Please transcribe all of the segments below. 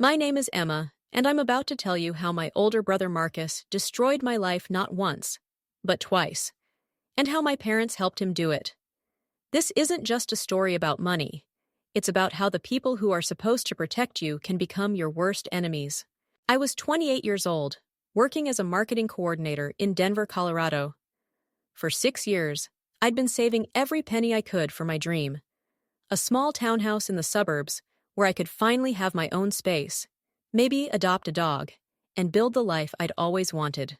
My name is Emma, and I'm about to tell you how my older brother Marcus destroyed my life not once, but twice, and how my parents helped him do it. This isn't just a story about money. It's about how the people who are supposed to protect you can become your worst enemies. I was 28 years old, working as a marketing coordinator in Denver, Colorado. For 6 years, I'd been saving every penny I could for my dream. A small townhouse in the suburbs where I could finally have my own space, maybe adopt a dog, and build the life I'd always wanted.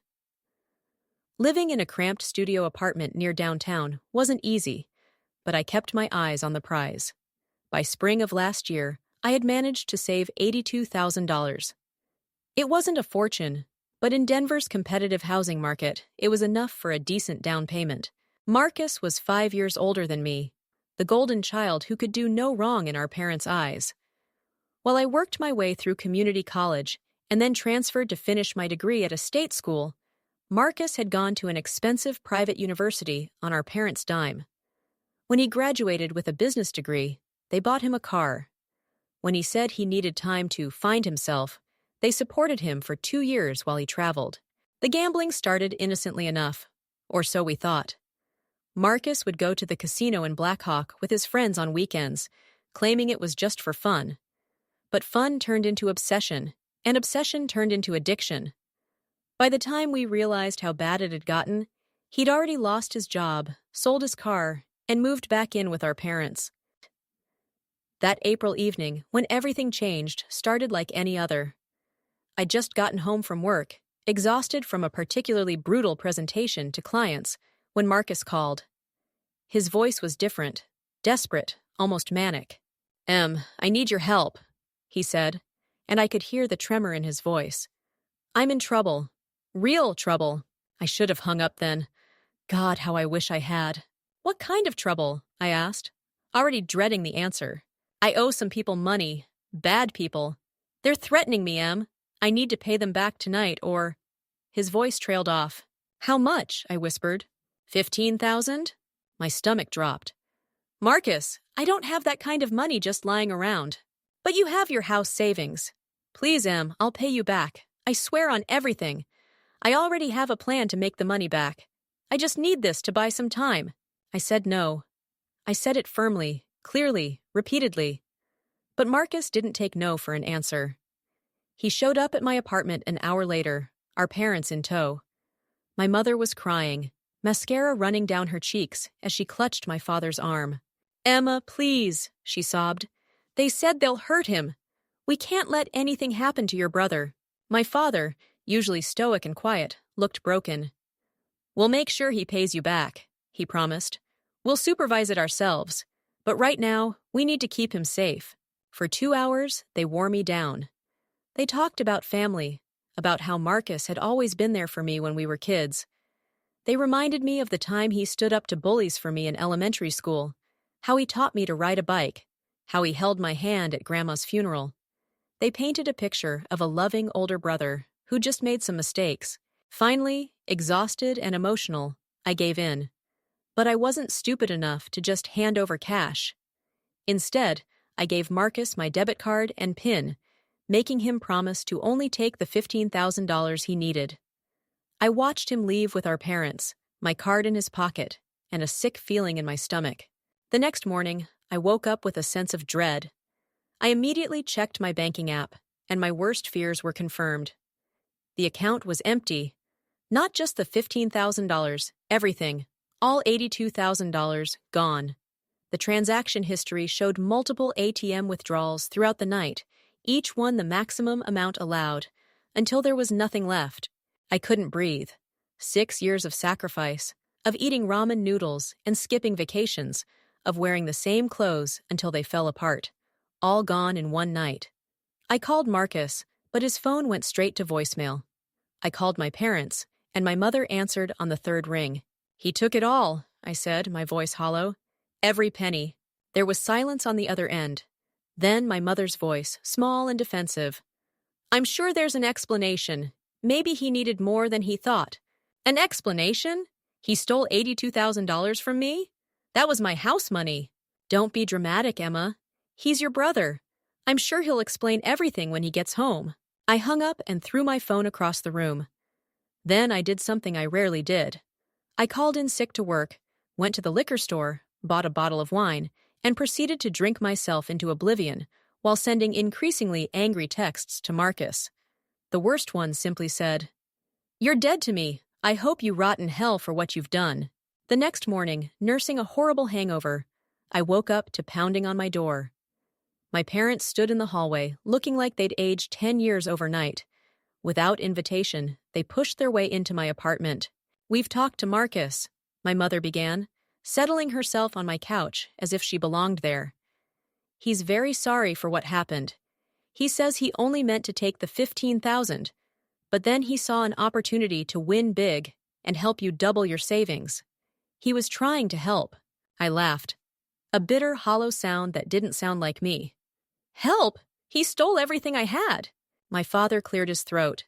Living in a cramped studio apartment near downtown wasn't easy, but I kept my eyes on the prize. By spring of last year, I had managed to save $82,000. It wasn't a fortune, but in Denver's competitive housing market, it was enough for a decent down payment. Marcus was 5 years older than me, the golden child who could do no wrong in our parents' eyes. While I worked my way through community college and then transferred to finish my degree at a state school, Marcus had gone to an expensive private university on our parents' dime. When he graduated with a business degree, they bought him a car. When he said he needed time to find himself, they supported him for 2 years while he traveled. The gambling started innocently enough, or so we thought. Marcus would go to the casino in Black Hawk with his friends on weekends, claiming it was just for fun. But fun turned into obsession, and obsession turned into addiction. By the time we realized how bad it had gotten, he'd already lost his job, sold his car, and moved back in with our parents. That April evening, when everything changed, started like any other. I'd just gotten home from work, exhausted from a particularly brutal presentation to clients, when Marcus called. His voice was different, desperate, almost manic. I need your help," he said, and I could hear the tremor in his voice. "I'm in trouble. Real trouble." I should have hung up then. God, how I wish I had. "What kind of trouble?" I asked, already dreading the answer. "I owe some people money. Bad people. They're threatening me, Em. I need to pay them back tonight, or—" His voice trailed off. "How much?" I whispered. 15,000? My stomach dropped. "Marcus, I don't have that kind of money just lying around. But you have your house savings. Please, Em, I'll pay you back. I swear on everything. I already have a plan to make the money back. I just need this to buy some time." I said no. I said it firmly, clearly, repeatedly. But Marcus didn't take no for an answer. He showed up at my apartment an hour later, our parents in tow. My mother was crying, mascara running down her cheeks as she clutched my father's arm. "Emma, please," she sobbed. "They said they'll hurt him. We can't let anything happen to your brother." My father, usually stoic and quiet, looked broken. "We'll make sure he pays you back," he promised. "We'll supervise it ourselves. But right now, we need to keep him safe." For 2 hours, they wore me down. They talked about family, about how Marcus had always been there for me when we were kids. They reminded me of the time he stood up to bullies for me in elementary school, how he taught me to ride a bike, how he held my hand at Grandma's funeral. They painted a picture of a loving older brother who just made some mistakes. Finally, exhausted and emotional, I gave in. But I wasn't stupid enough to just hand over cash. Instead, I gave Marcus my debit card and PIN, making him promise to only take the $15,000 he needed. I watched him leave with our parents, my card in his pocket, and a sick feeling in my stomach. The next morning, I woke up with a sense of dread. I immediately checked my banking app, and my worst fears were confirmed. The account was empty. Not just the $15,000, everything, all $82,000, gone. The transaction history showed multiple ATM withdrawals throughout the night, each one the maximum amount allowed, until there was nothing left. I couldn't breathe. 6 years of sacrifice, of eating ramen noodles and skipping vacations, of wearing the same clothes until they fell apart, all gone in one night. I called Marcus, but his phone went straight to voicemail. I called my parents, and my mother answered on the third ring. "He took it all," I said, my voice hollow. "Every penny." There was silence on the other end. Then my mother's voice, small and defensive. "I'm sure there's an explanation. Maybe he needed more than he thought." "An explanation? He stole $82,000 from me? That was my house money." "Don't be dramatic, Emma. He's your brother. I'm sure he'll explain everything when he gets home. I hung up and threw my phone across the room. Then I did something I rarely did. I called in sick to work, went to the liquor store, bought a bottle of wine, and proceeded to drink myself into oblivion while sending increasingly angry texts to Marcus. The worst one simply said, "You're dead to me. I hope you rot in hell for what you've done." The next morning, nursing a horrible hangover, I woke up to pounding on my door. My parents stood in the hallway, looking like they'd aged 10 years overnight. Without invitation, they pushed their way into my apartment. "We've talked to Marcus," my mother began, settling herself on my couch as if she belonged there. "He's very sorry for what happened. He says he only meant to take the 15,000, but then he saw an opportunity to win big and help you double your savings. He was trying to help." I laughed. A bitter, hollow sound that didn't sound like me. "Help? He stole everything I had." My father cleared his throat.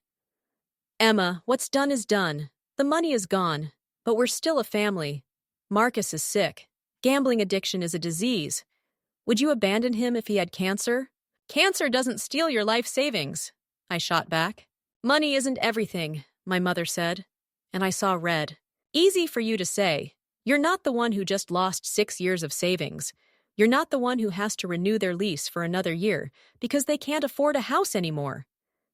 "Emma, what's done is done. The money is gone, but we're still a family. Marcus is sick. Gambling addiction is a disease. Would you abandon him if he had cancer?" "Cancer doesn't steal your life savings," I shot back. "Money isn't everything," my mother said, and I saw red. "Easy for you to say. You're not the one who just lost 6 years of savings. You're not the one who has to renew their lease for another year because they can't afford a house anymore.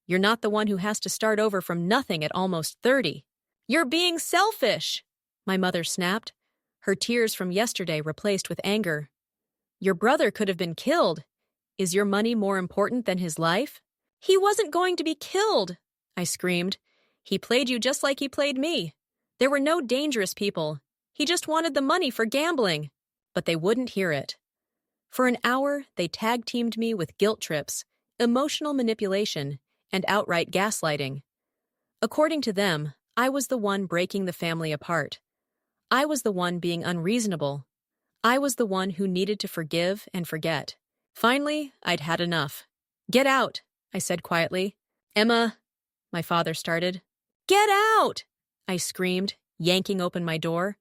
You're not the one who has to start over from nothing at almost 30. You're being selfish," my mother snapped, her tears from yesterday replaced with anger. "Your brother could have been killed. Is your money more important than his life?" "He wasn't going to be killed," I screamed. "He played you just like he played me. There were no dangerous people. He just wanted the money for gambling." But they wouldn't hear it. For an hour, they tag-teamed me with guilt trips, emotional manipulation, and outright gaslighting. According to them, I was the one breaking the family apart. I was the one being unreasonable. I was the one who needed to forgive and forget. Finally, I'd had enough. "Get out," I said quietly. "Emma," my father started. "Get out!" I screamed, yanking open my door.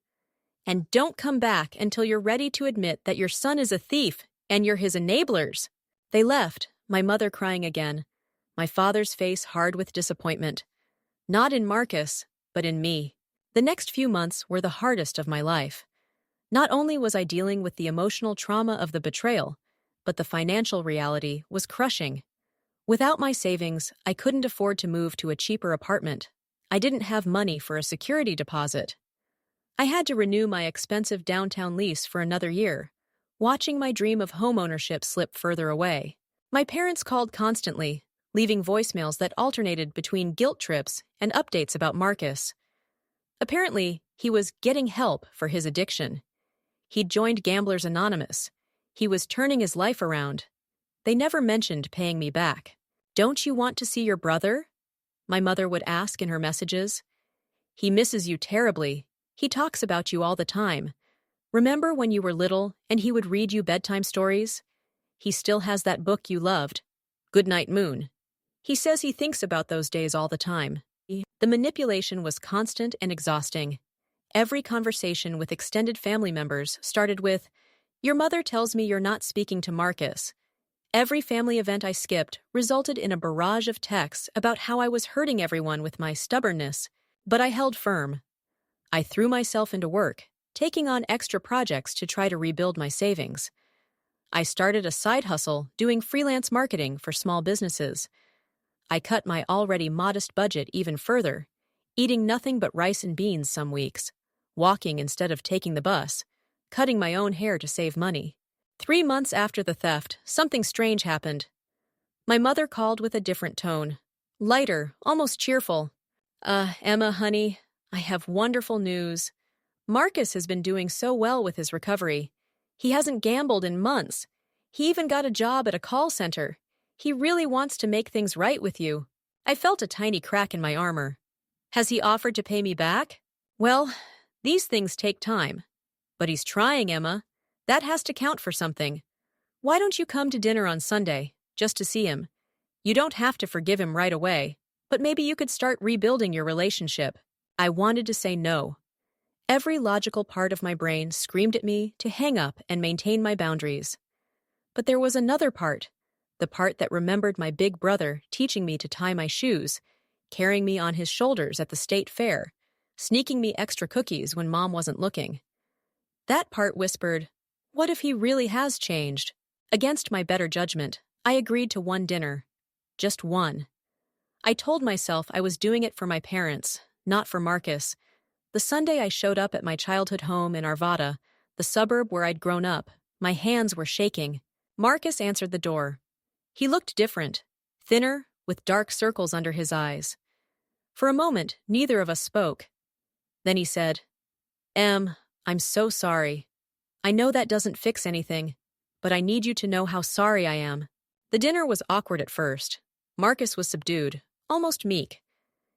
"And don't come back until you're ready to admit that your son is a thief and you're his enablers." They left, my mother crying again, my father's face hard with disappointment. Not in Marcus, but in me. The next few months were the hardest of my life. Not only was I dealing with the emotional trauma of the betrayal, but the financial reality was crushing. Without my savings, I couldn't afford to move to a cheaper apartment. I didn't have money for a security deposit. I had to renew my expensive downtown lease for another year, watching my dream of homeownership slip further away. My parents called constantly, leaving voicemails that alternated between guilt trips and updates about Marcus. Apparently, he was getting help for his addiction. He'd joined Gamblers Anonymous. He was turning his life around. They never mentioned paying me back. "Don't you want to see your brother?" my mother would ask in her messages. "He misses you terribly. He talks about you all the time. Remember when you were little and he would read you bedtime stories? He still has that book you loved, Goodnight Moon. He says he thinks about those days all the time." The manipulation was constant and exhausting. Every conversation with extended family members started with, "Your mother tells me you're not speaking to Marcus." Every family event I skipped resulted in a barrage of texts about how I was hurting everyone with my stubbornness, but I held firm. I threw myself into work, taking on extra projects to try to rebuild my savings. I started a side hustle doing freelance marketing for small businesses. I cut my already modest budget even further, eating nothing but rice and beans some weeks, walking instead of taking the bus, cutting my own hair to save money. 3 months after the theft, something strange happened. My mother called with a different tone, lighter, almost cheerful. Emma, honey, I have wonderful news. Marcus has been doing so well with his recovery. He hasn't gambled in months. He even got a job at a call center. He really wants to make things right with you." I felt a tiny crack in my armor. "Has he offered to pay me back?" "Well, these things take time. But he's trying, Emma. That has to count for something. Why don't you come to dinner on Sunday, just to see him? You don't have to forgive him right away, but maybe you could start rebuilding your relationship." I wanted to say no. Every logical part of my brain screamed at me to hang up and maintain my boundaries. But there was another part, the part that remembered my big brother teaching me to tie my shoes, carrying me on his shoulders at the state fair, sneaking me extra cookies when Mom wasn't looking. That part whispered, "What if he really has changed?" Against my better judgment, I agreed to one dinner. Just one. I told myself I was doing it for my parents, not for Marcus. The Sunday I showed up at my childhood home in Arvada, the suburb where I'd grown up, my hands were shaking. Marcus answered the door. He looked different, thinner, with dark circles under his eyes. For a moment, neither of us spoke. Then he said, I'm so sorry. I know that doesn't fix anything, but I need you to know how sorry I am." The dinner was awkward at first. Marcus was subdued, almost meek.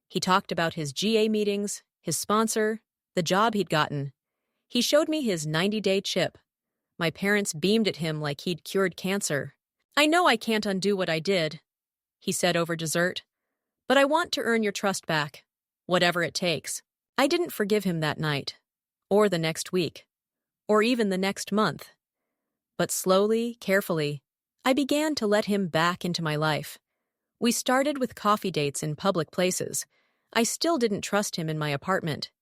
He talked about his GA meetings, his sponsor, the job he'd gotten. He showed me his 90-day chip. My parents beamed at him like he'd cured cancer. "I know I can't undo what I did," he said over dessert, "but I want to earn your trust back, whatever it takes." I didn't forgive him that night, or the next week, or even the next month. But slowly, carefully, I began to let him back into my life. We started with coffee dates in public places. I still didn't trust him in my apartment.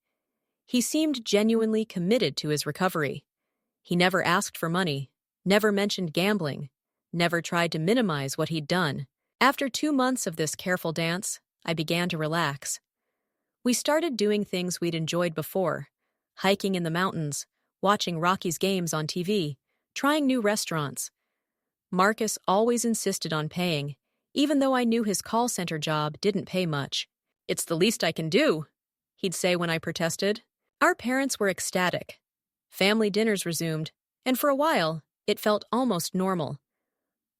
He seemed genuinely committed to his recovery. He never asked for money, never mentioned gambling, never tried to minimize what he'd done. After 2 months of this careful dance, I began to relax. We started doing things we'd enjoyed before, hiking in the mountains, watching Rockies games on TV, trying new restaurants. Marcus always insisted on paying, even though I knew his call center job didn't pay much. "It's the least I can do," he'd say when I protested. Our parents were ecstatic. Family dinners resumed, and for a while, it felt almost normal.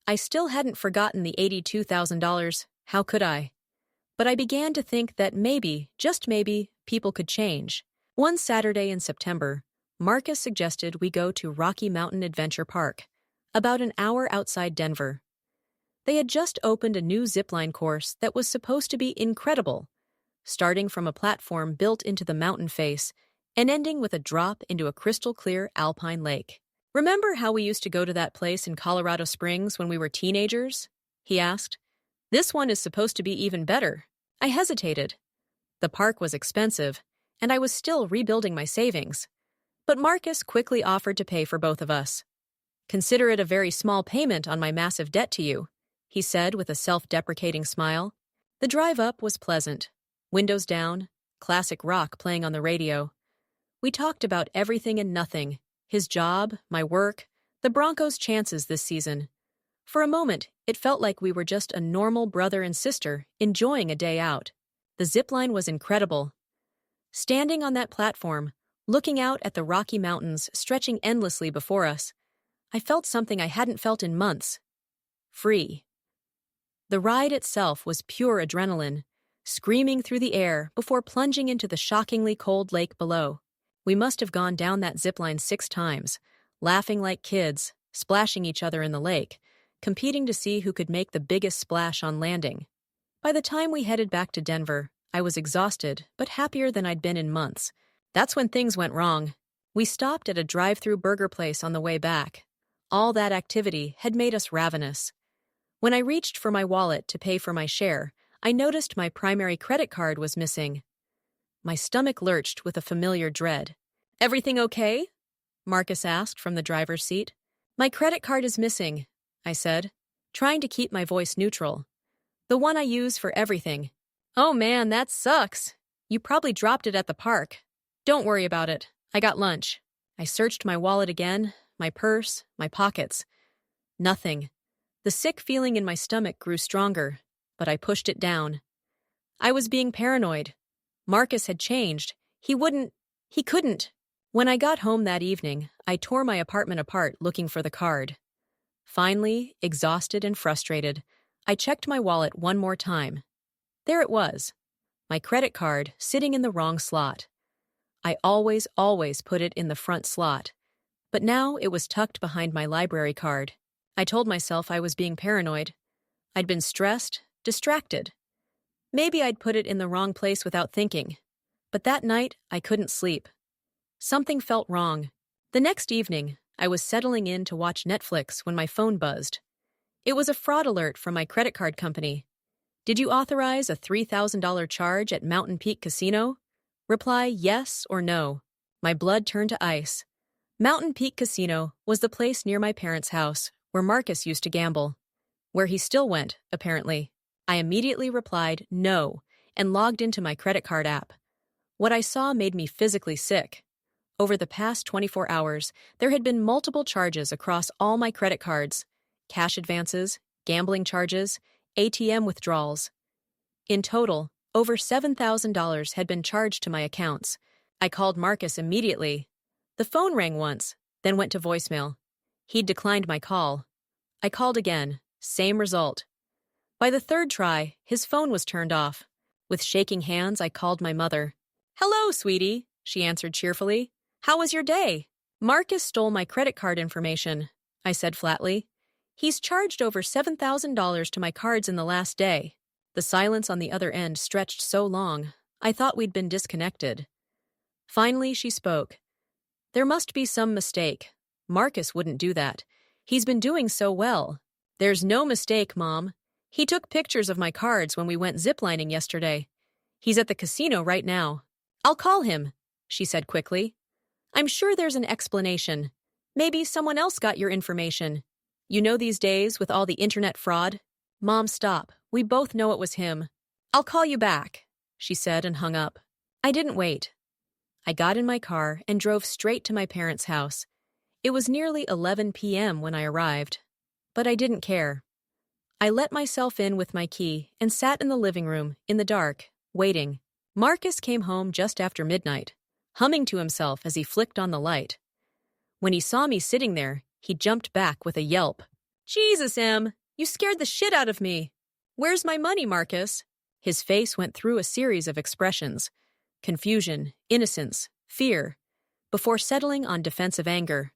I still hadn't forgotten the $82,000, how could I? But I began to think that maybe, just maybe, people could change. One Saturday in September, Marcus suggested we go to Rocky Mountain Adventure Park, about an hour outside Denver. They had just opened a new zipline course that was supposed to be incredible, starting from a platform built into the mountain face and ending with a drop into a crystal-clear alpine lake. "Remember how we used to go to that place in Colorado Springs when we were teenagers?" he asked. "This one is supposed to be even better." I hesitated. The park was expensive, and I was still rebuilding my savings. But Marcus quickly offered to pay for both of us. "Consider it a very small payment on my massive debt to you," he said with a self-deprecating smile. The drive up was pleasant. Windows down, classic rock playing on the radio. We talked about everything and nothing, his job, my work, the Broncos' chances this season. For a moment, it felt like we were just a normal brother and sister enjoying a day out. The zipline was incredible. Standing on that platform, looking out at the Rocky Mountains stretching endlessly before us, I felt something I hadn't felt in months. Free. The ride itself was pure adrenaline, screaming through the air before plunging into the shockingly cold lake below. We must have gone down that zipline 6 times, laughing like kids, splashing each other in the lake, competing to see who could make the biggest splash on landing. By the time we headed back to Denver, I was exhausted, but happier than I'd been in months. That's when things went wrong. We stopped at a drive-through burger place on the way back. All that activity had made us ravenous. When I reached for my wallet to pay for my share, I noticed my primary credit card was missing. My stomach lurched with a familiar dread. "Everything okay?" Marcus asked from the driver's seat. "My credit card is missing," I said, trying to keep my voice neutral. "The one I use for everything." "Oh man, that sucks. You probably dropped it at the park." "Don't worry about it. I got lunch." I searched my wallet again, my purse, my pockets. Nothing. The sick feeling in my stomach grew stronger, but I pushed it down. I was being paranoid. Marcus had changed. He couldn't. When I got home that evening, I tore my apartment apart looking for the card. Finally, exhausted and frustrated, I checked my wallet one more time. There it was, my credit card sitting in the wrong slot. I always put it in the front slot, but now it was tucked behind my library card. I told myself I was being paranoid. I'd been stressed, distracted. Maybe I'd put it in the wrong place without thinking. But that night, I couldn't sleep. Something felt wrong. The next evening, I was settling in to watch Netflix when my phone buzzed. It was a fraud alert from my credit card company. Did you authorize a $3,000 charge at Mountain Peak Casino? Reply yes or no. My blood turned to ice. Mountain Peak Casino was the place near my parents' house where Marcus used to gamble. Where he still went, apparently. I immediately replied no and logged into my credit card app. What I saw made me physically sick. Over the past 24 hours, there had been multiple charges across all my credit cards: cash advances, gambling charges, ATM withdrawals. In total, over $7,000 had been charged to my accounts. I called Marcus immediately. The phone rang once, then went to voicemail. He'd declined my call. I called again, same result. By the third try, his phone was turned off. With shaking hands, I called my mother. "Hello, sweetie," she answered cheerfully. "How was your day?" "Marcus stole my credit card information," I said flatly. "He's charged over $7,000 to my cards in the last day." The silence on the other end stretched so long, I thought we'd been disconnected. Finally, she spoke. "There must be some mistake. Marcus wouldn't do that. He's been doing so well." "There's no mistake, Mom. He took pictures of my cards when we went ziplining yesterday. He's at the casino right now." "I'll call him," she said quickly. "I'm sure there's an explanation. Maybe someone else got your information. You know these days with all the internet fraud." "Mom, stop. We both know it was him." "I'll call you back," she said and hung up. I didn't wait. I got in my car and drove straight to my parents' house. It was nearly 11 p.m. when I arrived. But I didn't care. I let myself in with my key and sat in the living room, in the dark, waiting. Marcus came home just after midnight, humming to himself as he flicked on the light. When he saw me sitting there, he jumped back with a yelp. "Jesus, Em, you scared the shit out of me. Where's my money, Marcus?" His face went through a series of expressions: confusion, innocence, fear, before settling on defensive anger.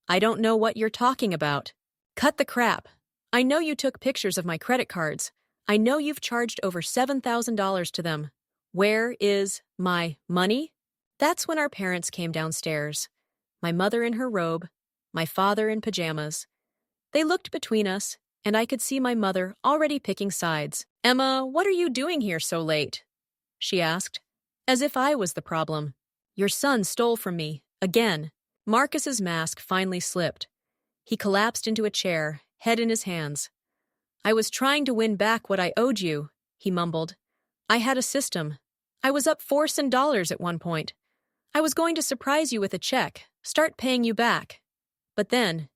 "I don't know what you're talking about." "Cut the crap. I know you took pictures of my credit cards. I know you've charged over $7,000 to them. Where is my money?" That's when our parents came downstairs. My mother in her robe, my father in pajamas. They looked between us, and I could see my mother already picking sides. "Emma, what are you doing here so late?" she asked, as if I was the problem. "Your son stole from me, again." Marcus's mask finally slipped. He collapsed into a chair, head in his hands. "I was trying to win back what I owed you," he mumbled. "I had a system. I was up $400 at one point. I was going to surprise you with a check, start paying you back. But then,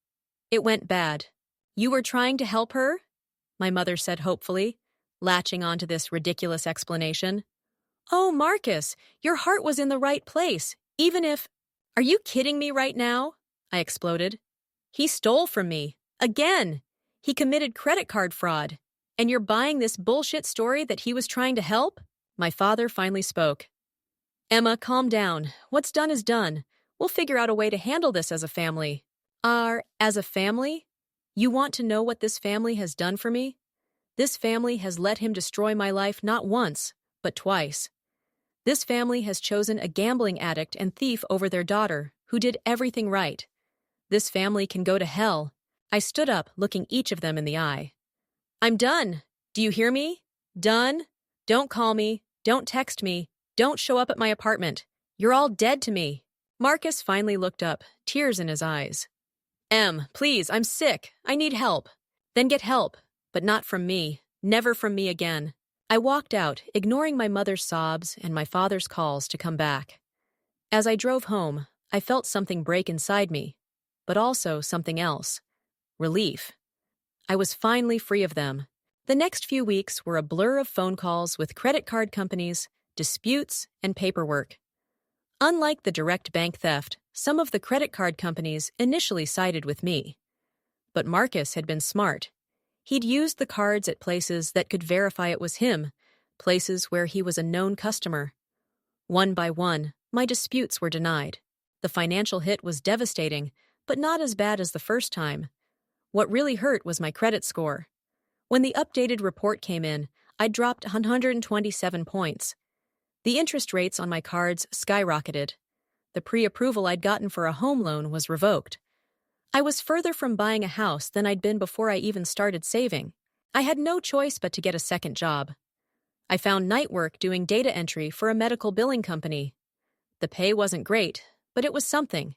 it went bad." "You were trying to help her?" my mother said hopefully, latching onto this ridiculous explanation. "Oh, Marcus, your heart was in the right place, even if—" "Are you kidding me right now?" I exploded. "He stole from me. Again. He committed credit card fraud. And you're buying this bullshit story that he was trying to help?" My father finally spoke. "Emma, calm down. What's done is done. We'll figure out a way to handle this as a family." As a family? You want to know what this family has done for me? This family has let him destroy my life not once, but twice. This family has chosen a gambling addict and thief over their daughter, who did everything right. This family can go to hell. I stood up, looking each of them in the eye. "I'm done. Do you hear me? Done. Don't call me. Don't text me. Don't show up at my apartment. You're all dead to me." Marcus finally looked up, tears in his eyes. "Em, please, I'm sick. I need help." "Then get help, but not from me. Never from me again." I walked out, ignoring my mother's sobs and my father's calls to come back. As I drove home, I felt something break inside me, but also something else. Relief. I was finally free of them. The next few weeks were a blur of phone calls with credit card companies, disputes, and paperwork. Unlike the direct bank theft, some of the credit card companies initially sided with me. But Marcus had been smart. He'd used the cards at places that could verify it was him, places where he was a known customer. One by one, my disputes were denied. The financial hit was devastating, but not as bad as the first time. What really hurt was my credit score. When the updated report came in, I dropped 127 points. The interest rates on my cards skyrocketed. The pre-approval I'd gotten for a home loan was revoked. I was further from buying a house than I'd been before I even started saving. I had no choice but to get a second job. I found night work doing data entry for a medical billing company. The pay wasn't great, but it was something.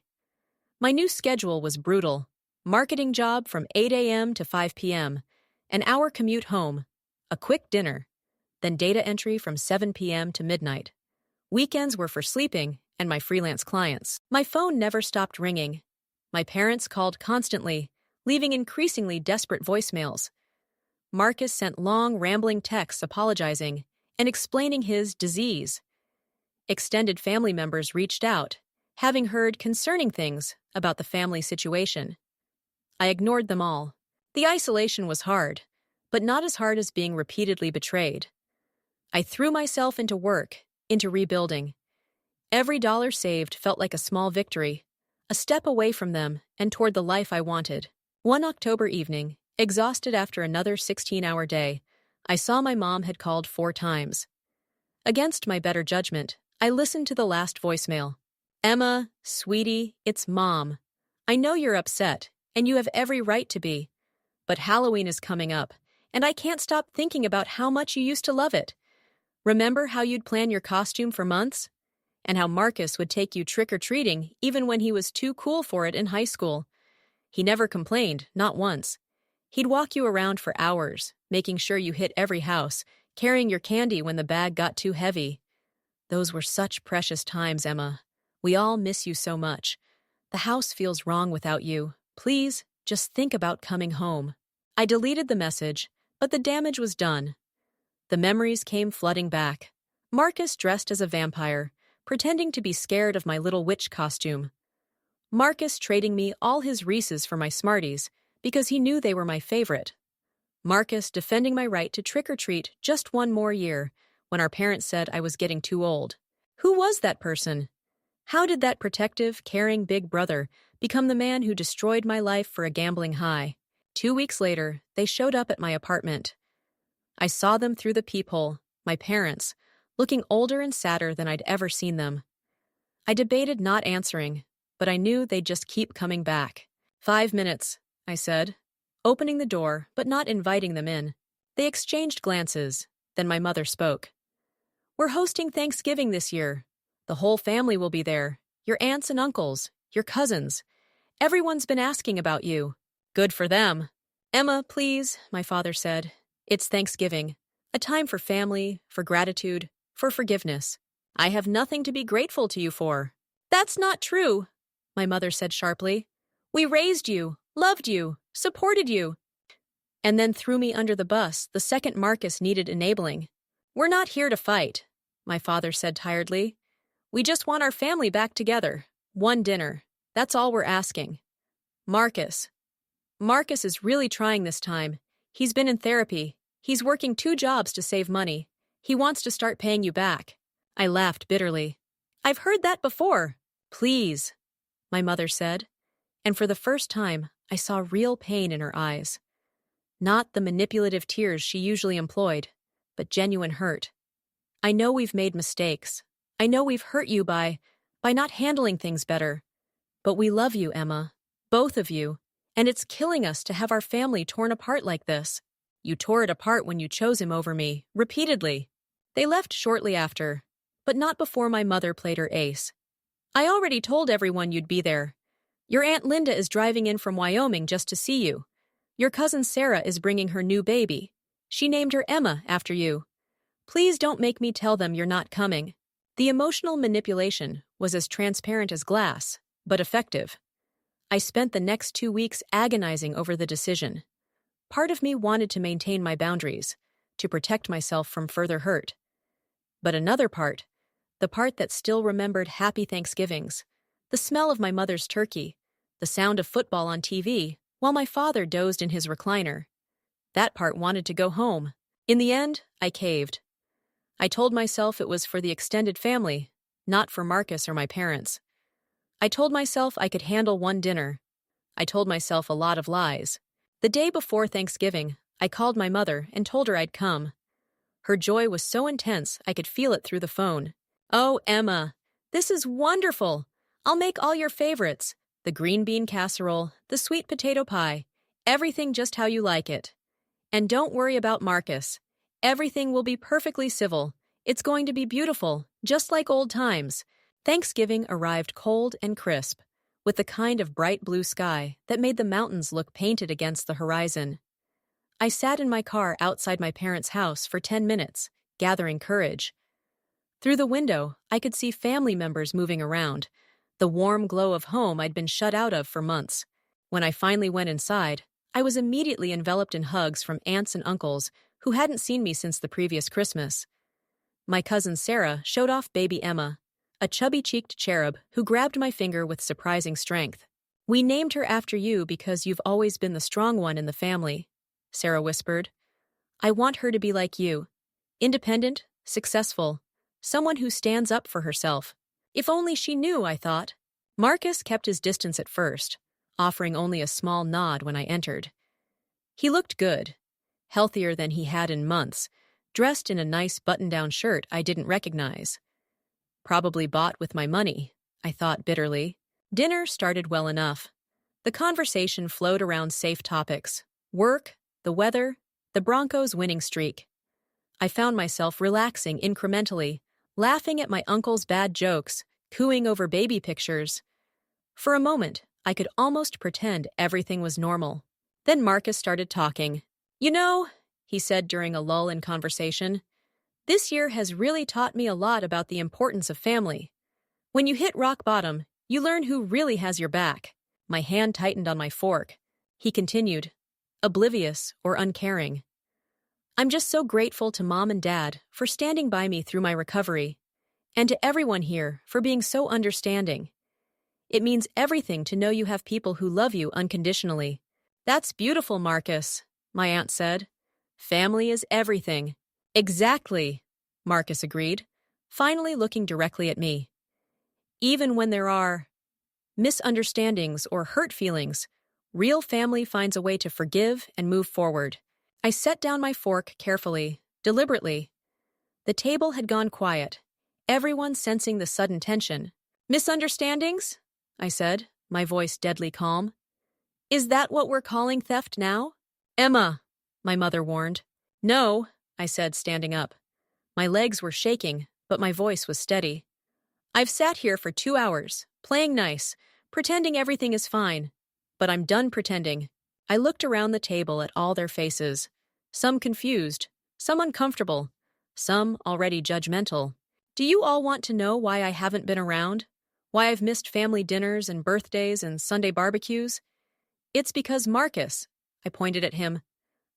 My new schedule was brutal. Marketing job from 8 a.m. to 5 p.m., an hour commute home, a quick dinner, then data entry from 7 p.m. to midnight. Weekends were for sleeping and my freelance clients. My phone never stopped ringing. My parents called constantly, leaving increasingly desperate voicemails. Marcus sent long, rambling texts apologizing and explaining his disease. Extended family members reached out, having heard concerning things about the family situation. I ignored them all. The isolation was hard, but not as hard as being repeatedly betrayed. I threw myself into work, into rebuilding. Every dollar saved felt like a small victory, a step away from them and toward the life I wanted. One October evening, exhausted after another 16-hour day, I saw my mom had called 4 times. Against my better judgment, I listened to the last voicemail. "Emma, sweetie, it's Mom. I know you're upset, and you have every right to be. But Halloween is coming up, and I can't stop thinking about how much you used to love it. Remember how you'd plan your costume for months? And how Marcus would take you trick-or-treating even when he was too cool for it in high school. He never complained, not once. He'd walk you around for hours, making sure you hit every house, carrying your candy when the bag got too heavy. Those were such precious times, Emma. We all miss you so much. The house feels wrong without you. Please, just think about coming home." I deleted the message, but the damage was done. The memories came flooding back. Marcus dressed as a vampire, pretending to be scared of my little witch costume. Marcus trading me all his Reese's for my Smarties because he knew they were my favorite. Marcus defending my right to trick-or-treat just one more year when our parents said I was getting too old. Who was that person? How did that protective, caring big brother become the man who destroyed my life for a gambling high? 2 weeks later, they showed up at my apartment. I saw them through the peephole, my parents, looking older and sadder than I'd ever seen them. I debated not answering, but I knew they'd just keep coming back. 5 minutes, I said, opening the door but not inviting them in. They exchanged glances, then my mother spoke. "We're hosting Thanksgiving this year. The whole family will be there, your aunts and uncles, your cousins. Everyone's been asking about you." "Good for them." "Emma, please," my father said. "It's Thanksgiving, a time for family, for gratitude, for forgiveness. I have nothing to be grateful to you for." "That's not true," my mother said sharply. "We raised you, loved you, supported you." And then threw me under the bus the second Marcus needed enabling. "We're not here to fight," my father said tiredly. "We just want our family back together. One dinner. That's all we're asking." Marcus is really trying this time. He's been in therapy. He's working 2 jobs to save money. He wants to start paying you back. I laughed bitterly. "I've heard that before." "Please," my mother said, and for the first time, I saw real pain in her eyes. Not the manipulative tears she usually employed, but genuine hurt. "I know we've made mistakes. I know we've hurt you by not handling things better. But we love you, Emma. Both of you. And it's killing us to have our family torn apart like this. You tore it apart when you chose him over me, repeatedly." They left shortly after, but not before my mother played her ace. "I already told everyone you'd be there. Your Aunt Linda is driving in from Wyoming just to see you. Your cousin Sarah is bringing her new baby. She named her Emma after you. Please don't make me tell them you're not coming." The emotional manipulation was as transparent as glass, but effective. I spent the next 2 weeks agonizing over the decision. Part of me wanted to maintain my boundaries, to protect myself from further hurt. But another part, the part that still remembered happy Thanksgivings, the smell of my mother's turkey, the sound of football on TV, while my father dozed in his recliner. That part wanted to go home. In the end, I caved. I told myself it was for the extended family, not for Marcus or my parents. I told myself I could handle one dinner. I told myself a lot of lies. The day before Thanksgiving, I called my mother and told her I'd come. Her joy was so intense I could feel it through the phone. "Oh, Emma, this is wonderful. I'll make all your favorites. The green bean casserole, the sweet potato pie, everything just how you like it. And don't worry about Marcus. Everything will be perfectly civil. It's going to be beautiful, just like old times. Thanksgiving arrived cold and crisp, with the kind of bright blue sky that made the mountains look painted against the horizon. I sat in my car outside my parents' house for 10 minutes, gathering courage. Through the window, I could see family members moving around, the warm glow of home I'd been shut out of for months. When I finally went inside, I was immediately enveloped in hugs from aunts and uncles who hadn't seen me since the previous Christmas. My cousin Sarah showed off baby Emma, a chubby-cheeked cherub who grabbed my finger with surprising strength. "We named her after you because you've always been the strong one in the family," Sarah whispered. "I want her to be like you. Independent, successful, someone who stands up for herself." If only she knew, I thought. Marcus kept his distance at first, offering only a small nod when I entered. He looked good, healthier than he had in months, dressed in a nice button-down shirt I didn't recognize. Probably bought with my money, I thought bitterly. Dinner started well enough. The conversation flowed around safe topics: work, the weather, the Broncos' winning streak. I found myself relaxing incrementally, laughing at my uncle's bad jokes, cooing over baby pictures. For a moment, I could almost pretend everything was normal. Then Marcus started talking. "You know," he said during a lull in conversation, "this year has really taught me a lot about the importance of family. When you hit rock bottom, you learn who really has your back." My hand tightened on my fork. He continued, oblivious or uncaring. "I'm just so grateful to Mom and Dad for standing by me through my recovery, and to everyone here for being so understanding. It means everything to know you have people who love you unconditionally." "That's beautiful, Marcus," my aunt said. "Family is everything." "Exactly," Marcus agreed, finally looking directly at me. "Even when there are misunderstandings or hurt feelings, real family finds a way to forgive and move forward." I set down my fork carefully, deliberately. The table had gone quiet, everyone sensing the sudden tension. "Misunderstandings?" I said, my voice deadly calm. "Is that what we're calling theft now?" "Emma," my mother warned. "No," I said, standing up. My legs were shaking, but my voice was steady. "I've sat here for 2 hours, playing nice, pretending everything is fine. But I'm done pretending." I looked around the table at all their faces, some confused, some uncomfortable, some already judgmental. "Do you all want to know why I haven't been around? Why I've missed family dinners and birthdays and Sunday barbecues? It's because Marcus," I pointed at him,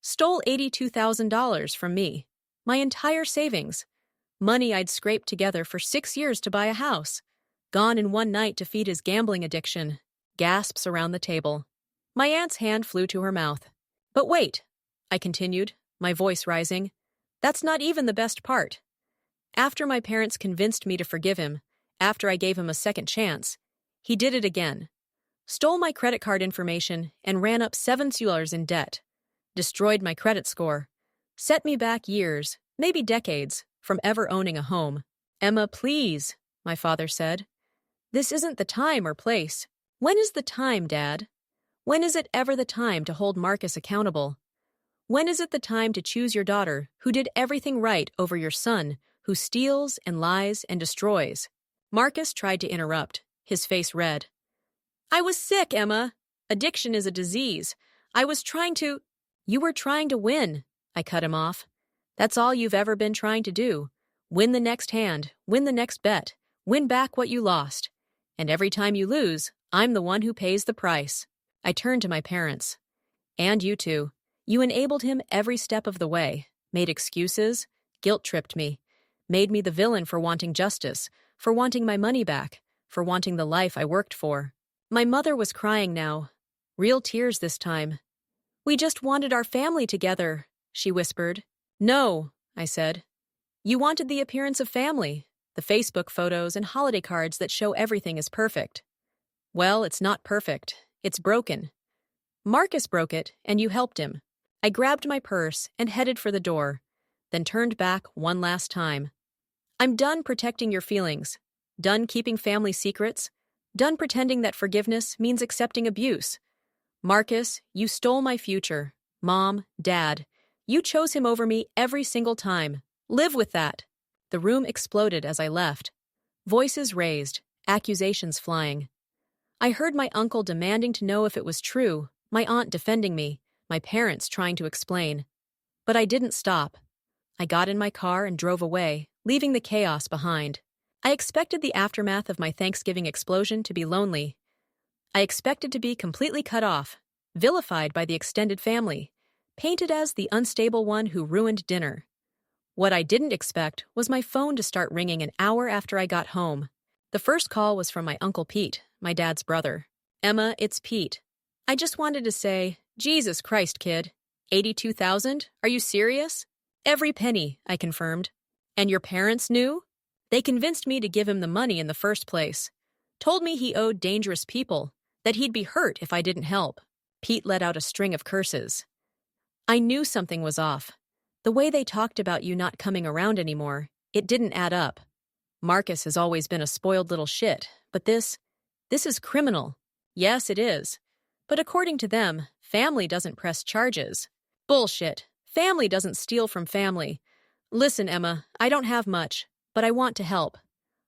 "stole $82,000 from me. My entire savings. Money I'd scraped together for 6 years to buy a house. Gone in one night to feed his gambling addiction." Gasps around the table. My aunt's hand flew to her mouth. "But wait," I continued, my voice rising. "That's not even the best part. After my parents convinced me to forgive him, after I gave him a second chance, he did it again. Stole my credit card information and ran up $7 in debt. Destroyed my credit score. Set me back years, maybe decades, from ever owning a home." "Emma, please," my father said. "This isn't the time or place." "When is the time, Dad? When is it ever the time to hold Marcus accountable? When is it the time to choose your daughter who did everything right over your son who steals and lies and destroys?" Marcus tried to interrupt, his face red. "I was sick, Emma. Addiction is a disease. I was trying to—" "You were trying to win," I cut him off. "That's all you've ever been trying to do. Win the next hand, win the next bet, win back what you lost. And every time you lose, I'm the one who pays the price." I turned to my parents. "And you two. You enabled him every step of the way, made excuses, guilt-tripped me, made me the villain for wanting justice, for wanting my money back, for wanting the life I worked for." My mother was crying now, real tears this time. "We just wanted our family together," she whispered. "No," I said. "You wanted the appearance of family, the Facebook photos and holiday cards that show everything is perfect. Well, it's not perfect. It's broken. Marcus broke it, and you helped him." I grabbed my purse and headed for the door, then turned back one last time. "I'm done protecting your feelings, done keeping family secrets, Done pretending that forgiveness means accepting abuse. Marcus, you stole my future. Mom, Dad, you chose him over me every single time. Live with that. The room exploded as I left. Voices raised, accusations flying. I heard my uncle demanding to know if it was true, my aunt defending me, my parents trying to explain. But I didn't stop. I got in my car and drove away, leaving the chaos behind. I expected the aftermath of my Thanksgiving explosion to be lonely. I expected to be completely cut off, vilified by the extended family, painted as the unstable one who ruined dinner. What I didn't expect was my phone to start ringing an hour after I got home. The first call was from my Uncle Pete, my dad's brother. "Emma, it's Pete. I just wanted to say, Jesus Christ, kid. 82,000? Are you serious?" "Every penny," I confirmed. "And your parents knew?" "They convinced me to give him the money in the first place. Told me he owed dangerous people, that he'd be hurt if I didn't help." Pete let out a string of curses. I knew something was off. The way they talked about you not coming around anymore, it didn't add up. Marcus has always been a spoiled little shit, but this is criminal. Yes, it is. But according to them, family doesn't press charges. Bullshit. Family doesn't steal from family. Listen, Emma, I don't have much, but I want to help.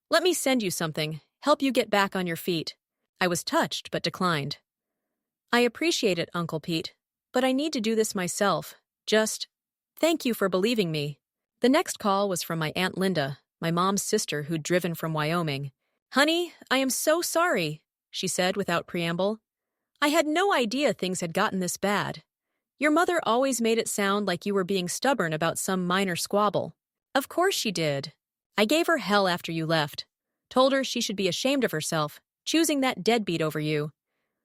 Let me send you something, help you get back on your feet. I was touched, but declined. I appreciate it, Uncle Pete, but I need to do this myself. Just, thank you for believing me. The next call was from my Aunt Linda, my mom's sister who'd driven from Wyoming. "Honey, I am so sorry," she said without preamble. "I had no idea things had gotten this bad. Your mother always made it sound like you were being stubborn about some minor squabble." "Of course she did. I gave her hell after you left. Told her she should be ashamed of herself, choosing that deadbeat over you.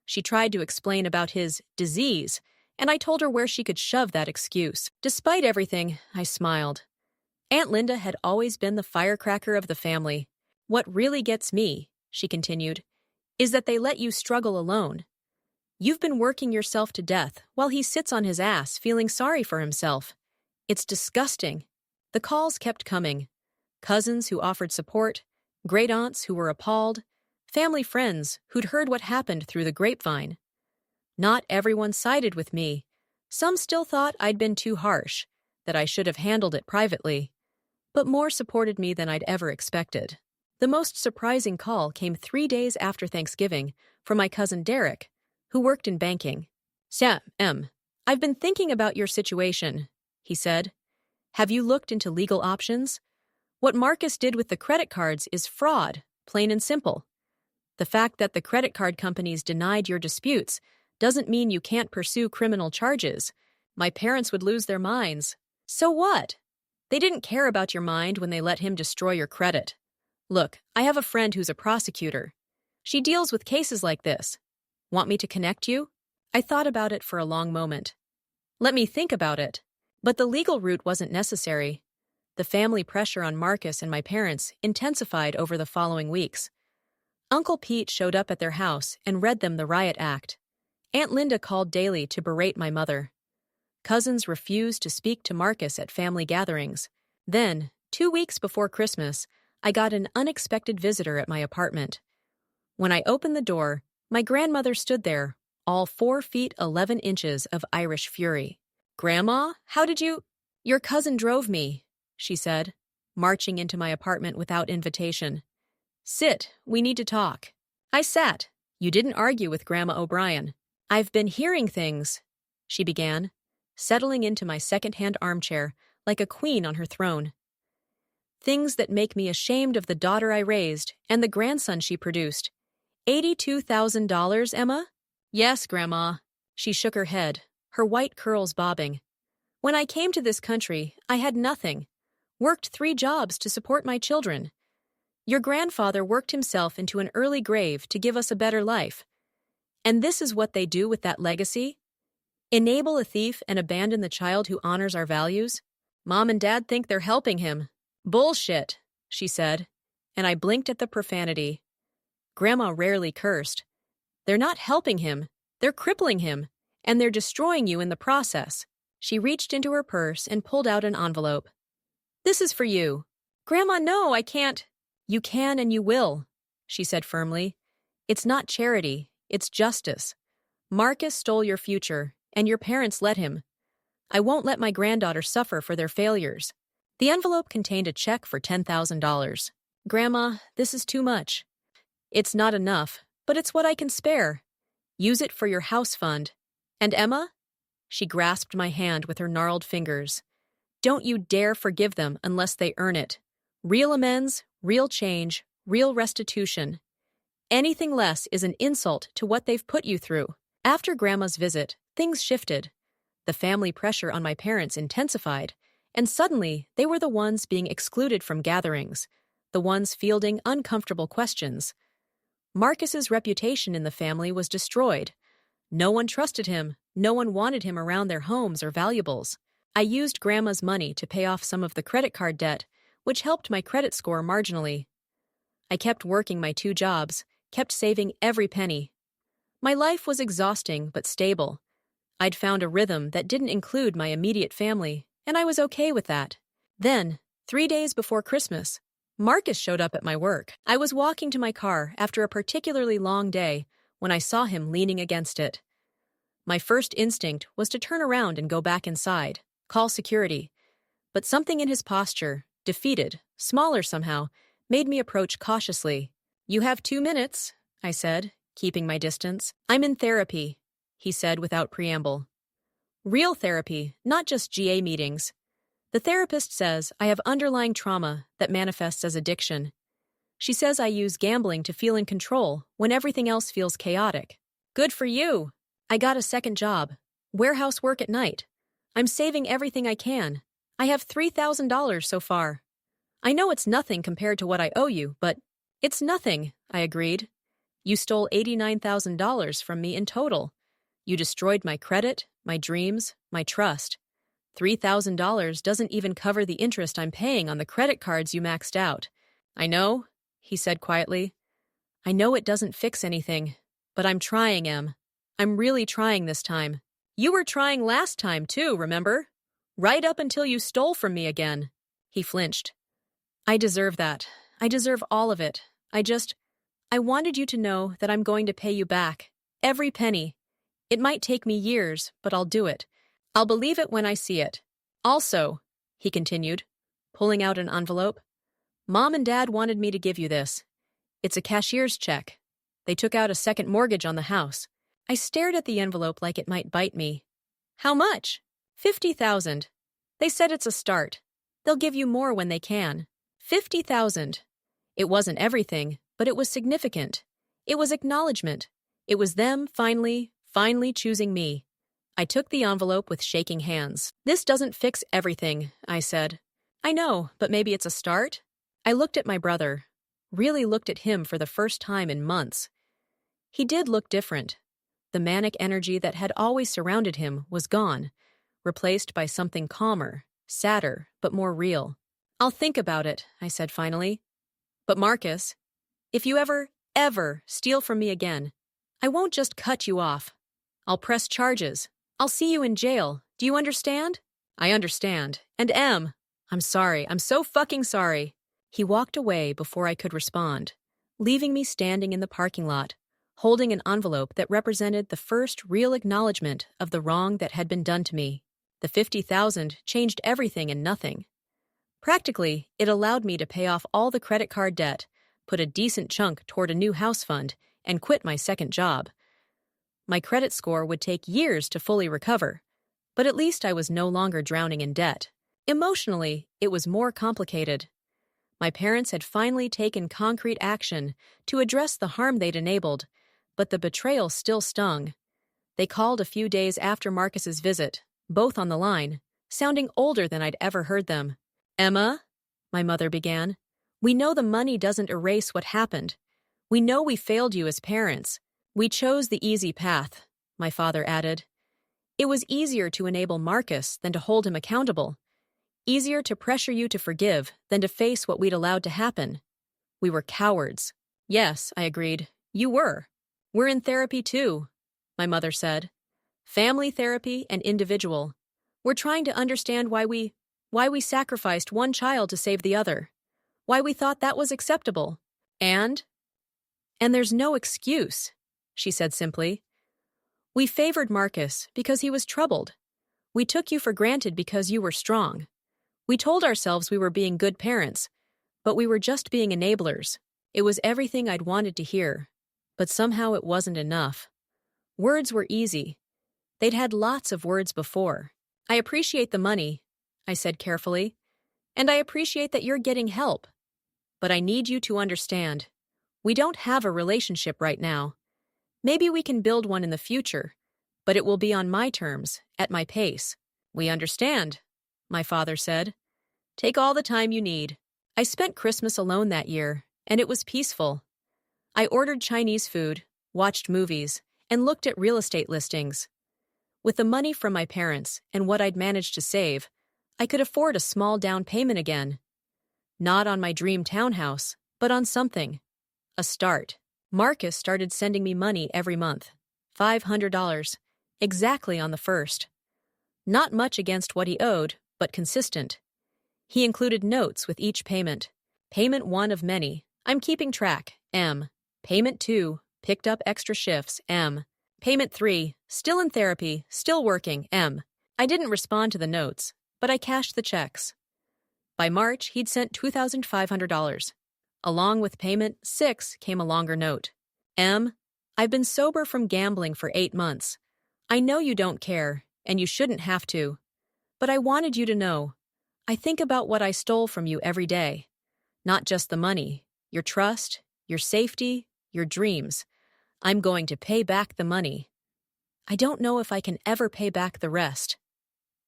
She tried to explain about his disease, and I told her where she could shove that excuse. Despite everything, I smiled. Aunt Linda had always been the firecracker of the family. What really gets me, she continued, is that they let you struggle alone. You've been working yourself to death while he sits on his ass feeling sorry for himself. It's disgusting. The calls kept coming. Cousins who offered support, great-aunts who were appalled, family friends who'd heard what happened through the grapevine. Not everyone sided with me. Some still thought I'd been too harsh, that I should have handled it privately. But more supported me than I'd ever expected. The most surprising call came 3 days after Thanksgiving from my cousin Derek, who worked in banking. "Sam, I've been thinking about your situation," he said. "Have you looked into legal options? What Marcus did with the credit cards is fraud, plain and simple. The fact that the credit card companies denied your disputes doesn't mean you can't pursue criminal charges. My parents would lose their minds. So what? They didn't care about your mind when they let him destroy your credit. Look, I have a friend who's a prosecutor. She deals with cases like this. Want me to connect you?" I thought about it for a long moment. Let me think about it. But the legal route wasn't necessary. The family pressure on Marcus and my parents intensified over the following weeks. Uncle Pete showed up at their house and read them the riot act. Aunt Linda called daily to berate my mother. Cousins refused to speak to Marcus at family gatherings. Then, 2 weeks before Christmas, I got an unexpected visitor at my apartment. When I opened the door, my grandmother stood there, all 4 feet 11 inches of Irish fury. "Grandma, how did you—" "Your cousin drove me," she said, marching into my apartment without invitation. "Sit, we need to talk." I sat. "You didn't argue with Grandma O'Brien." "I've been hearing things," she began, settling into my second-hand armchair like a queen on her throne. "Things that make me ashamed of the daughter I raised and the grandson she produced. $82,000, Emma?" "Yes, Grandma." She shook her head, her white curls bobbing. "When I came to this country, I had nothing. Worked 3 jobs to support my children. Your grandfather worked himself into an early grave to give us a better life. And this is what they do with that legacy? Enable a thief and abandon the child who honors our values? Mom and Dad think they're helping him." "Bullshit," she said, and I blinked at the profanity. Grandma rarely cursed. "They're not helping him, they're crippling him, and they're destroying you in the process." She reached into her purse and pulled out an envelope. "This is for you." "Grandma, no, I can't." "You can and you will," she said firmly. It's not charity, it's justice. Marcus stole your future, and your parents let him. I won't let my granddaughter suffer for their failures. The envelope contained a check for $10,000. Grandma, this is too much. It's not enough, but it's what I can spare. Use it for your house fund. And Emma? She grasped my hand with her gnarled fingers. Don't you dare forgive them unless they earn it. Real amends, real change, real restitution. Anything less is an insult to what they've put you through. After Grandma's visit, things shifted. The family pressure on my parents intensified, and suddenly they were the ones being excluded from gatherings, the ones fielding uncomfortable questions. Marcus's reputation in the family was destroyed. No one trusted him, no one wanted him around their homes or valuables. I used Grandma's money to pay off some of the credit card debt, which helped my credit score marginally. I kept working my 2 jobs, kept saving every penny. My life was exhausting but stable. I'd found a rhythm that didn't include my immediate family, and I was okay with that. Then, 3 days before Christmas, Marcus showed up at my work. I was walking to my car after a particularly long day when I saw him leaning against it. My first instinct was to turn around and go back inside, call security. But something in his posture, defeated, smaller somehow, made me approach cautiously. You have 2 minutes, I said, keeping my distance. I'm in therapy, he said without preamble. Real therapy, not just GA meetings. The therapist says I have underlying trauma that manifests as addiction. She says I use gambling to feel in control when everything else feels chaotic. Good for you! I got a second job. Warehouse work at night. I'm saving everything I can. I have $3,000 so far. I know it's nothing compared to what I owe you, but it's nothing, I agreed. You stole $89,000 from me in total. You destroyed my credit, my dreams, my trust. $3,000 doesn't even cover the interest I'm paying on the credit cards you maxed out. I know, he said quietly. I know it doesn't fix anything, but I'm trying, Em. I'm really trying this time. You were trying last time, too, remember? Right up until you stole from me again. He flinched. I deserve that. I deserve all of it. I wanted you to know that I'm going to pay you back. Every penny. It might take me years, but I'll do it. I'll believe it when I see it. Also, he continued, pulling out an envelope, Mom and Dad wanted me to give you this. It's a cashier's check. They took out a second mortgage on the house. I stared at the envelope like it might bite me. How much? $50,000. They said it's a start. They'll give you more when they can. $50,000. It wasn't everything, but it was significant. It was acknowledgement. It was them finally choosing me. I took the envelope with shaking hands. This doesn't fix everything, I said. I know, but maybe it's a start? I looked at my brother, really looked at him for the first time in months. He did look different. The manic energy that had always surrounded him was gone, replaced by something calmer, sadder, but more real. I'll think about it, I said finally. But Marcus, if you ever steal from me again, I won't just cut you off. I'll press charges. I'll see you in jail. Do you understand? I understand. And I'm sorry. I'm so fucking sorry. He walked away before I could respond, leaving me standing in the parking lot, holding an envelope that represented the first real acknowledgement of the wrong that had been done to me. The $50,000 changed everything and nothing. Practically, it allowed me to pay off all the credit card debt, put a decent chunk toward a new house fund, and quit my second job. My credit score would take years to fully recover, but at least I was no longer drowning in debt. Emotionally, it was more complicated. My parents had finally taken concrete action to address the harm they'd enabled, but the betrayal still stung. They called a few days after Marcus's visit, both on the line, sounding older than I'd ever heard them. Emma, my mother began, we know the money doesn't erase what happened. We know we failed you as parents. We chose the easy path, my father added. It was easier to enable Marcus than to hold him accountable. Easier to pressure you to forgive than to face what we'd allowed to happen. We were cowards. Yes, I agreed. You were. We're in therapy too, my mother said. Family therapy and individual. We're trying to understand why we sacrificed one child to save the other. Why we thought that was acceptable. And And there's no excuse, she said simply. We favored Marcus because he was troubled. We took you for granted because you were strong. We told ourselves we were being good parents, but we were just being enablers. It was everything I'd wanted to hear, but somehow it wasn't enough. Words were easy. They'd had lots of words before. I appreciate the money, I said carefully, and I appreciate that you're getting help. But I need you to understand. We don't have a relationship right now. Maybe we can build one in the future, but it will be on my terms, at my pace. We understand, my father said. Take all the time you need. I spent Christmas alone that year, and it was peaceful. I ordered Chinese food, watched movies, and looked at real estate listings. With the money from my parents and what I'd managed to save, I could afford a small down payment again. Not on my dream townhouse, but on something. A start. Marcus started sending me money every month. $500, exactly on the first. Not much against what he owed, but consistent. He included notes with each payment. Payment 1 of many. I'm keeping track. M. Payment 2. Picked up extra shifts. M. Payment 3. Still in therapy. Still working. M. I didn't respond to the notes, but I cashed the checks. By March, he'd sent $2,500. Along with payment 6 came a longer note. M. I've been sober from gambling for 8 months. I know you don't care, and you shouldn't have to. But I wanted you to know. I think about what I stole from you every day. Not just the money, your trust, your safety, your dreams. I'm going to pay back the money. I don't know if I can ever pay back the rest.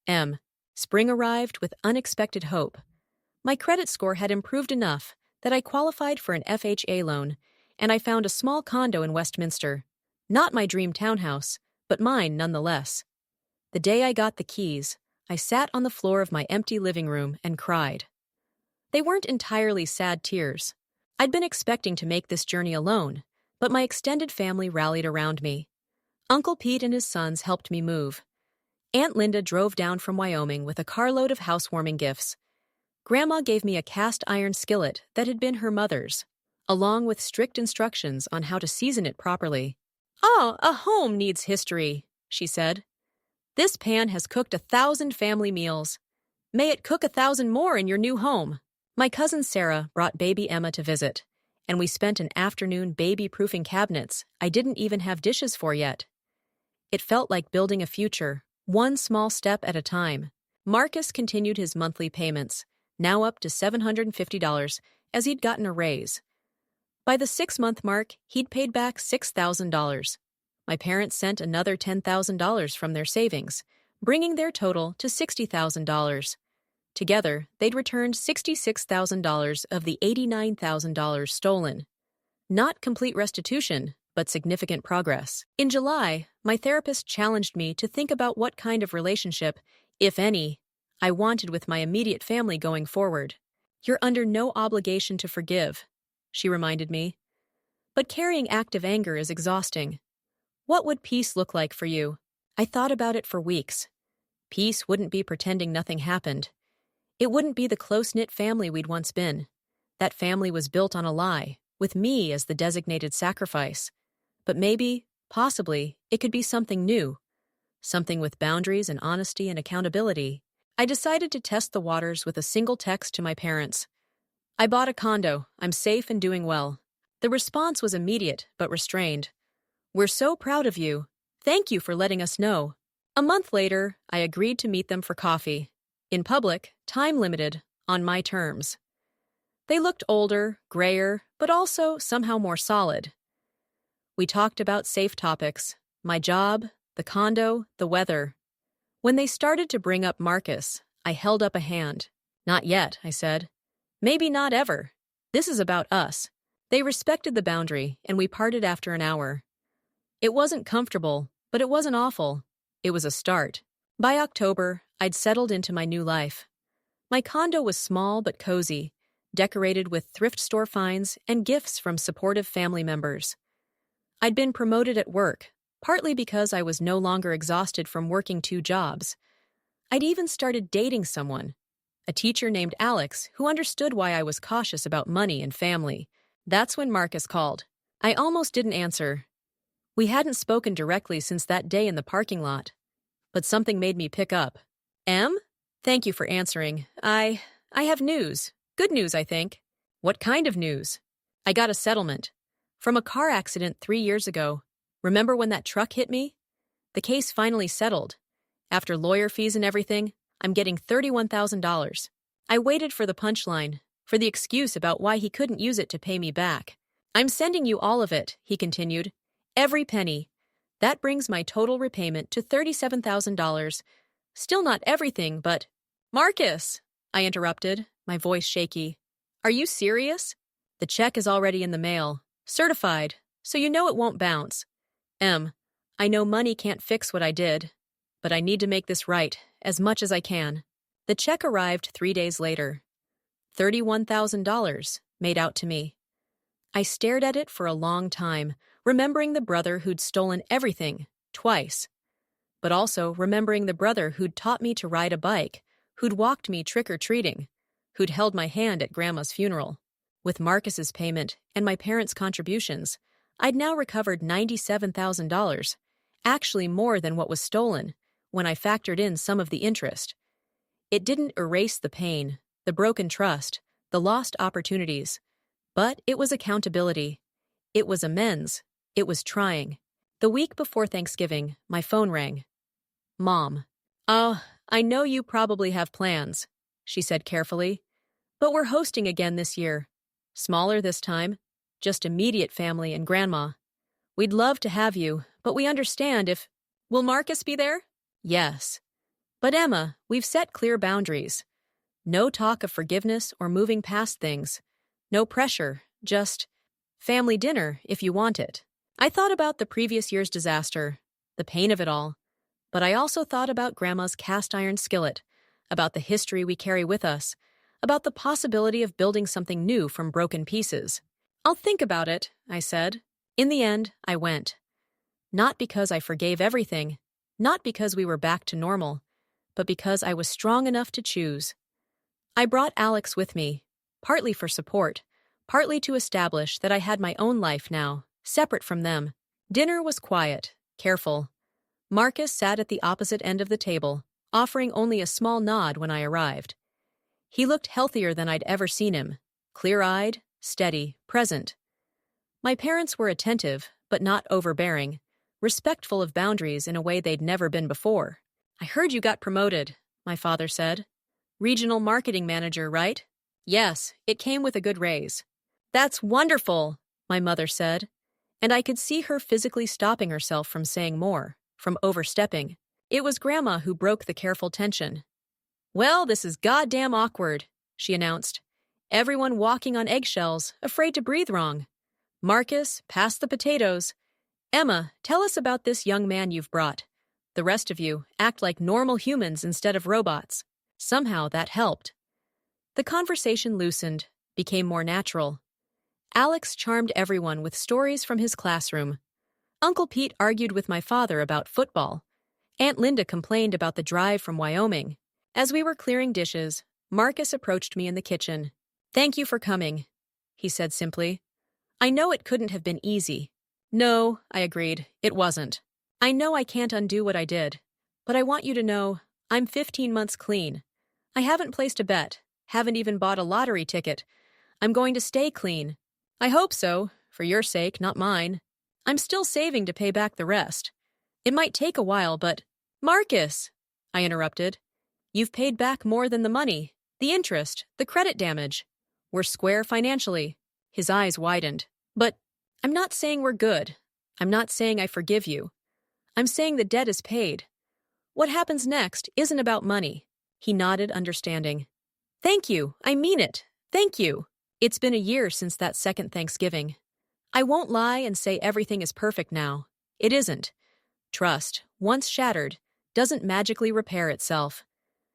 M. Spring arrived with unexpected hope. My credit score had improved enough that I qualified for an FHA loan, and I found a small condo in Westminster. Not my dream townhouse, but mine nonetheless. The day I got the keys, I sat on the floor of my empty living room and cried. They weren't entirely sad tears. I'd been expecting to make this journey alone, but my extended family rallied around me. Uncle Pete and his sons helped me move. Aunt Linda drove down from Wyoming with a carload of housewarming gifts. Grandma gave me a cast-iron skillet that had been her mother's, along with strict instructions on how to season it properly. "Ah, a home needs history," she said. "This pan has cooked 1,000 family meals. May it cook 1,000 more in your new home." My cousin Sarah brought baby Emma to visit, and we spent an afternoon baby-proofing cabinets I didn't even have dishes for yet. It felt like building a future, one small step at a time. Marcus continued his monthly payments, now up to $750, as he'd gotten a raise. By the 6-month mark, he'd paid back $6,000. My parents sent another $10,000 from their savings, bringing their total to $60,000. Together, they'd returned $66,000 of the $89,000 stolen. Not complete restitution, but significant progress. In July, my therapist challenged me to think about what kind of relationship, if any, I wanted with my immediate family going forward. "You're under no obligation to forgive," she reminded me. "But carrying active anger is exhausting. What would peace look like for you?" I thought about it for weeks. Peace wouldn't be pretending nothing happened. It wouldn't be the close-knit family we'd once been. That family was built on a lie, with me as the designated sacrifice. But maybe, possibly, it could be something new. Something with boundaries and honesty and accountability. I decided to test the waters with a single text to my parents. "I bought a condo. I'm safe and doing well." The response was immediate, but restrained. "We're so proud of you. Thank you for letting us know." A month later, I agreed to meet them for coffee. In public, time-limited, on my terms. They looked older, grayer, but also somehow more solid. We talked about safe topics, my job, the condo, the weather. When they started to bring up Marcus, I held up a hand. "Not yet," I said. "Maybe not ever. This is about us." They respected the boundary, and we parted after an hour. It wasn't comfortable, but it wasn't awful. It was a start. By October, I'd settled into my new life. My condo was small but cozy, decorated with thrift store finds and gifts from supportive family members. I'd been promoted at work, partly because I was no longer exhausted from working 2 jobs. I'd even started dating someone, a teacher named Alex who understood why I was cautious about money and family. That's when Marcus called. I almost didn't answer. We hadn't spoken directly since that day in the parking lot. But something made me pick up. Em? Thank you for answering. I have news. Good news, I think. What kind of news? I got a settlement. From a car accident 3 years ago. Remember when that truck hit me? The case finally settled. After lawyer fees and everything, I'm getting $31,000. I waited for the punchline, for the excuse about why he couldn't use it to pay me back. I'm sending you all of it, he continued. Every penny. That brings my total repayment to $37,000. Still not everything, but... Marcus! I interrupted, my voice shaky. Are you serious? The check is already in the mail. Certified, so you know it won't bounce. Em, I know money can't fix what I did, but I need to make this right, as much as I can. The check arrived 3 days later. $31,000 made out to me. I stared at it for a long time, remembering the brother who'd stolen everything, twice. But also remembering the brother who'd taught me to ride a bike, who'd walked me trick-or-treating, who'd held my hand at Grandma's funeral. With Marcus's payment and my parents' contributions, I'd now recovered $97,000, actually more than what was stolen, when I factored in some of the interest. It didn't erase the pain, the broken trust, the lost opportunities. But it was accountability. It was amends. It was trying. The week before Thanksgiving, my phone rang. Mom. Oh, I know you probably have plans, she said carefully. But we're hosting again this year. Smaller this time. Just immediate family and Grandma. We'd love to have you, but we understand if... Will Marcus be there? Yes. But Emma, we've set clear boundaries. No talk of forgiveness or moving past things. No pressure, just family dinner if you want it. I thought about the previous year's disaster, the pain of it all, but I also thought about Grandma's cast iron skillet, about the history we carry with us, about the possibility of building something new from broken pieces. I'll think about it, I said. In the end, I went. Not because I forgave everything, not because we were back to normal, but because I was strong enough to choose. I brought Alex with me, partly for support, partly to establish that I had my own life now, separate from them. Dinner was quiet, careful. Marcus sat at the opposite end of the table, offering only a small nod when I arrived. He looked healthier than I'd ever seen him, clear-eyed, steady, present. My parents were attentive, but not overbearing, respectful of boundaries in a way they'd never been before. I heard you got promoted, my father said. Regional marketing manager, right? Yes, it came with a good raise. That's wonderful, my mother said, and I could see her physically stopping herself from saying more, from overstepping. It was Grandma who broke the careful tension. Well, this is goddamn awkward, she announced. Everyone walking on eggshells, afraid to breathe wrong. Marcus, pass the potatoes. Emma, tell us about this young man you've brought. The rest of you, act like normal humans instead of robots. Somehow that helped. The conversation loosened, became more natural. Alex charmed everyone with stories from his classroom. Uncle Pete argued with my father about football. Aunt Linda complained about the drive from Wyoming. As we were clearing dishes, Marcus approached me in the kitchen. Thank you for coming, he said simply. I know it couldn't have been easy. No, I agreed, it wasn't. I know I can't undo what I did, but I want you to know I'm 15 months clean. I haven't placed a bet, haven't even bought a lottery ticket. I'm going to stay clean. I hope so, for your sake, not mine. I'm still saving to pay back the rest. It might take a while, but... Marcus, I interrupted. You've paid back more than the money, the interest, the credit damage. We're square financially. His eyes widened. But I'm not saying we're good. I'm not saying I forgive you. I'm saying the debt is paid. What happens next isn't about money. He nodded, understanding. Thank you. I mean it. Thank you. It's been a year since that second Thanksgiving. I won't lie and say everything is perfect now. It isn't. Trust, once shattered, doesn't magically repair itself.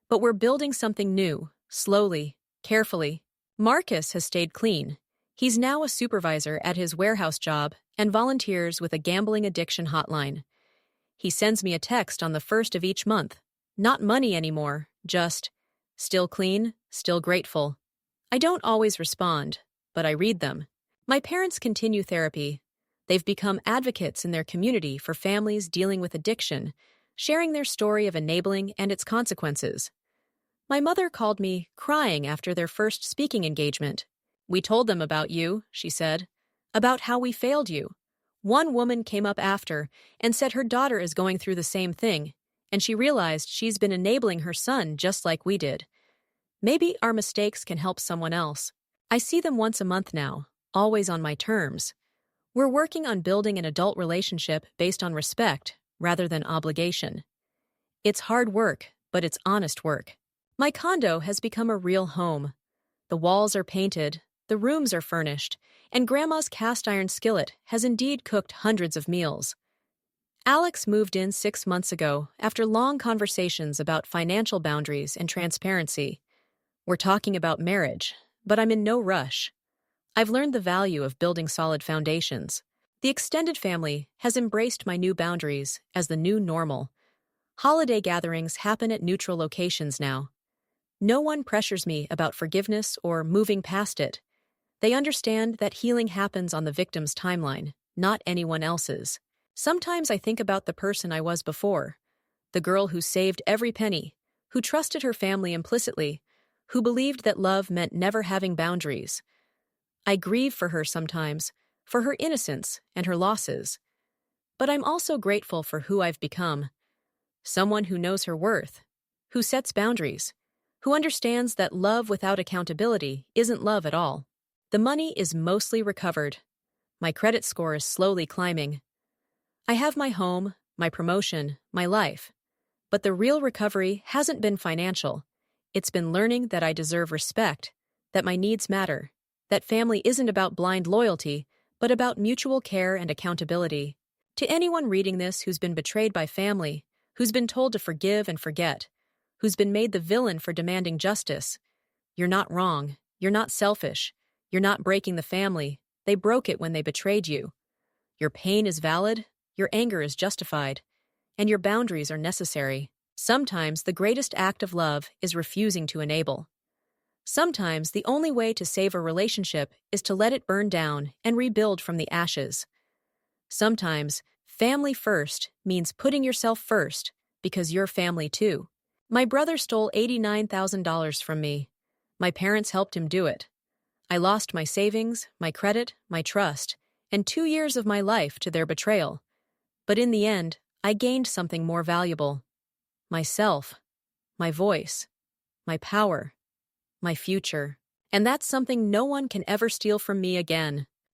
But we're building something new, slowly, carefully. Marcus has stayed clean. He's now a supervisor at his warehouse job and volunteers with a gambling addiction hotline. He sends me a text on the 1st of each month. Not money anymore, just, still clean, still grateful. I don't always respond, but I read them. My parents continue therapy. They've become advocates in their community for families dealing with addiction, sharing their story of enabling and its consequences. My mother called me crying after their first speaking engagement. "We told them about you," she said, "about how we failed you." One woman came up after and said her daughter is going through the same thing, and she realized she's been enabling her son just like we did. Maybe our mistakes can help someone else. I see them once a month now, always on my terms. We're working on building an adult relationship based on respect rather than obligation. It's hard work, but it's honest work. My condo has become a real home. The walls are painted, the rooms are furnished, and Grandma's cast-iron skillet has indeed cooked hundreds of meals. Alex moved in 6 months ago after long conversations about financial boundaries and transparency. We're talking about marriage, but I'm in no rush. I've learned the value of building solid foundations. The extended family has embraced my new boundaries as the new normal. Holiday gatherings happen at neutral locations now. No one pressures me about forgiveness or moving past it. They understand that healing happens on the victim's timeline, not anyone else's. Sometimes I think about the person I was before, the girl who saved every penny, who trusted her family implicitly, who believed that love meant never having boundaries. I grieve for her sometimes, for her innocence and her losses. But I'm also grateful for who I've become. Someone who knows her worth, who sets boundaries, who understands that love without accountability isn't love at all. The money is mostly recovered. My credit score is slowly climbing. I have my home, my promotion, my life. But the real recovery hasn't been financial. It's been learning that I deserve respect, that my needs matter, that family isn't about blind loyalty, but about mutual care and accountability. To anyone reading this who's been betrayed by family, who's been told to forgive and forget, who's been made the villain for demanding justice, you're not wrong, you're not selfish, you're not breaking the family, they broke it when they betrayed you. Your pain is valid, your anger is justified, and your boundaries are necessary. Sometimes the greatest act of love is refusing to enable. Sometimes the only way to save a relationship is to let it burn down and rebuild from the ashes. Sometimes family first means putting yourself first because you're family too. My brother stole $89,000 from me. My parents helped him do it. I lost my savings, my credit, my trust, and 2 years of my life to their betrayal. But in the end, I gained something more valuable. Myself, my voice, my power, my future. And that's something no one can ever steal from me again.